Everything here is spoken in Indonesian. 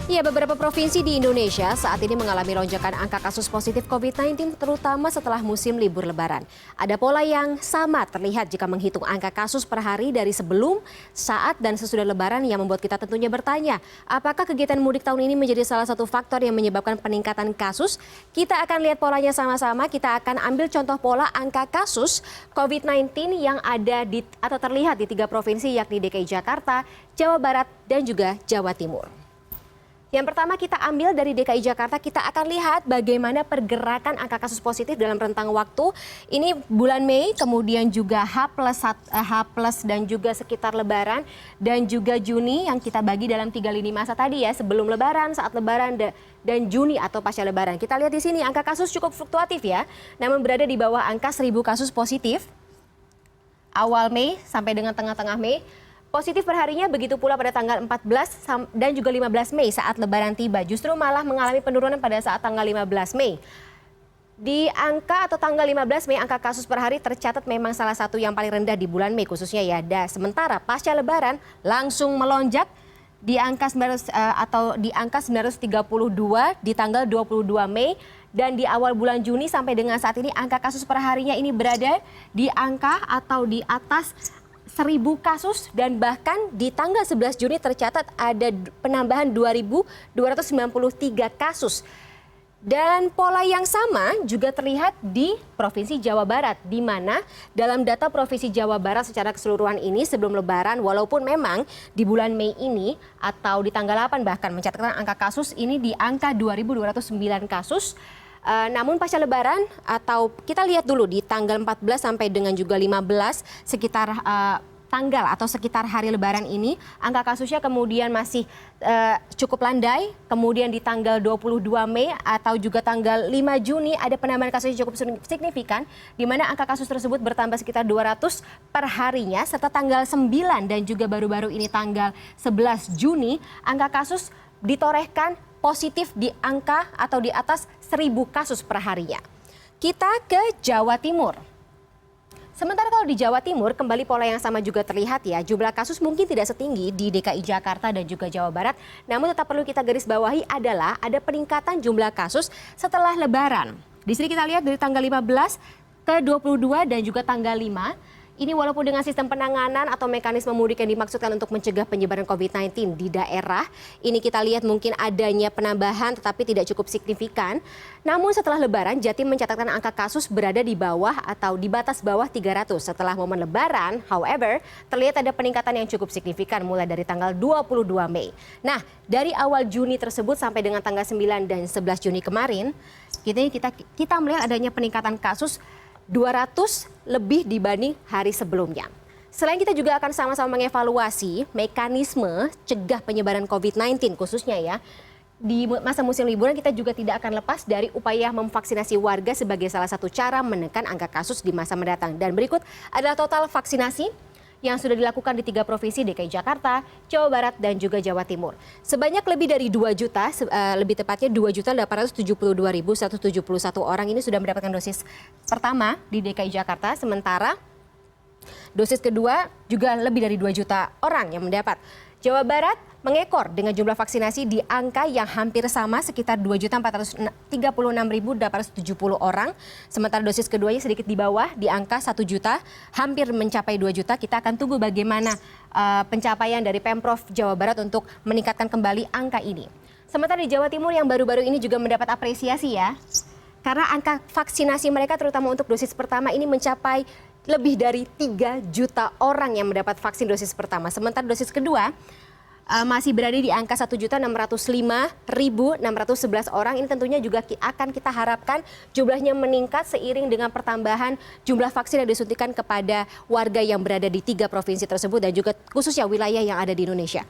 Ya, beberapa provinsi di Indonesia saat ini mengalami lonjakan angka kasus positif COVID-19 terutama setelah musim libur Lebaran. Ada pola yang sama terlihat jika menghitung angka kasus per hari dari sebelum, saat, dan sesudah Lebaran yang membuat kita tentunya bertanya, apakah kegiatan mudik tahun ini menjadi salah satu faktor yang menyebabkan peningkatan kasus? Kita akan lihat polanya sama-sama, kita akan ambil contoh pola angka kasus COVID-19 yang ada di atau terlihat di 3 provinsi yakni DKI Jakarta, Jawa Barat, dan juga Jawa Timur. Yang pertama kita ambil dari DKI Jakarta, kita akan lihat bagaimana pergerakan angka kasus positif dalam rentang waktu. Ini bulan Mei, kemudian juga H plus dan juga sekitar Lebaran, dan juga Juni yang kita bagi dalam 3 lini masa tadi ya, sebelum Lebaran, saat Lebaran, dan Juni atau pasca Lebaran. Kita lihat di sini angka kasus cukup fluktuatif ya, namun berada di bawah angka 1.000 kasus positif awal Mei sampai dengan tengah-tengah Mei. Positif perharinya begitu pula pada tanggal 14 dan juga 15 Mei saat Lebaran tiba. Justru malah mengalami penurunan pada saat tanggal 15 Mei. Di angka atau tanggal 15 Mei, angka kasus per hari tercatat memang salah satu yang paling rendah di bulan Mei khususnya ya. Dan sementara pasca Lebaran langsung melonjak di angka 932 di tanggal 22 Mei. Dan di awal bulan Juni sampai dengan saat ini angka kasus perharinya ini berada di angka atau di atas 1.000 kasus, dan bahkan di tanggal 11 Juni tercatat ada penambahan 2.293 kasus. Dan pola yang sama juga terlihat di Provinsi Jawa Barat, di mana dalam data Provinsi Jawa Barat secara keseluruhan ini sebelum Lebaran, walaupun memang di bulan Mei ini atau di tanggal 8 bahkan mencatatkan angka kasus ini di angka 2.209 kasus. Namun pasca Lebaran atau kita lihat dulu di tanggal 14 sampai dengan juga 15 sekitar tanggal atau sekitar hari Lebaran ini angka kasusnya kemudian masih cukup landai. Kemudian di tanggal 22 Mei atau juga tanggal 5 Juni ada penambahan kasus yang cukup signifikan di mana angka kasus tersebut bertambah sekitar 200 per harinya, serta tanggal 9 dan juga baru-baru ini tanggal 11 Juni angka kasus ditorehkan positif di angka atau di atas 1.000 kasus per harinya. Kita ke Jawa Timur. Sementara kalau di Jawa Timur kembali pola yang sama juga terlihat ya. Jumlah kasus mungkin tidak setinggi di DKI Jakarta dan juga Jawa Barat. Namun tetap perlu kita garis bawahi adalah ada peningkatan jumlah kasus setelah Lebaran. Di sini kita lihat dari tanggal 15 ke 22 dan juga tanggal 5. Ini walaupun dengan sistem penanganan atau mekanisme mudik yang dimaksudkan untuk mencegah penyebaran COVID-19 di daerah, ini kita lihat mungkin adanya penambahan tetapi tidak cukup signifikan. Namun setelah Lebaran, Jatim mencatatkan angka kasus berada di bawah atau di batas bawah 300. Setelah momen Lebaran, however, terlihat ada peningkatan yang cukup signifikan mulai dari tanggal 22 Mei. Nah, dari awal Juni tersebut sampai dengan tanggal 9 dan 11 Juni kemarin, kita melihat adanya peningkatan kasus 200 lebih dibanding hari sebelumnya. Selain kita juga akan sama-sama mengevaluasi mekanisme cegah penyebaran COVID-19 khususnya ya. Di masa musim liburan kita juga tidak akan lepas dari upaya memvaksinasi warga sebagai salah satu cara menekan angka kasus di masa mendatang. Dan berikut adalah total vaksinasi yang sudah dilakukan di 3 provinsi DKI Jakarta, Jawa Barat, dan juga Jawa Timur. Sebanyak lebih dari 2 juta, lebih tepatnya 2.872.171 orang ini sudah mendapatkan dosis pertama di DKI Jakarta, sementara dosis kedua juga lebih dari 2 juta orang yang mendapat. Jawa Barat mengekor dengan jumlah vaksinasi di angka yang hampir sama sekitar 2.436.870 orang. Sementara dosis keduanya sedikit di bawah di angka 1 juta, hampir mencapai 2 juta. Kita akan tunggu bagaimana pencapaian dari Pemprov Jawa Barat untuk meningkatkan kembali angka ini. Sementara di Jawa Timur yang baru-baru ini juga mendapat apresiasi ya. Karena angka vaksinasi mereka terutama untuk dosis pertama ini mencapai lebih dari 3 juta orang yang mendapat vaksin dosis pertama. Sementara dosis kedua masih berada di angka 1.605.611 orang. Ini tentunya juga akan kita harapkan jumlahnya meningkat seiring dengan pertambahan jumlah vaksin yang disuntikan kepada warga yang berada di 3 provinsi tersebut dan juga khususnya wilayah yang ada di Indonesia.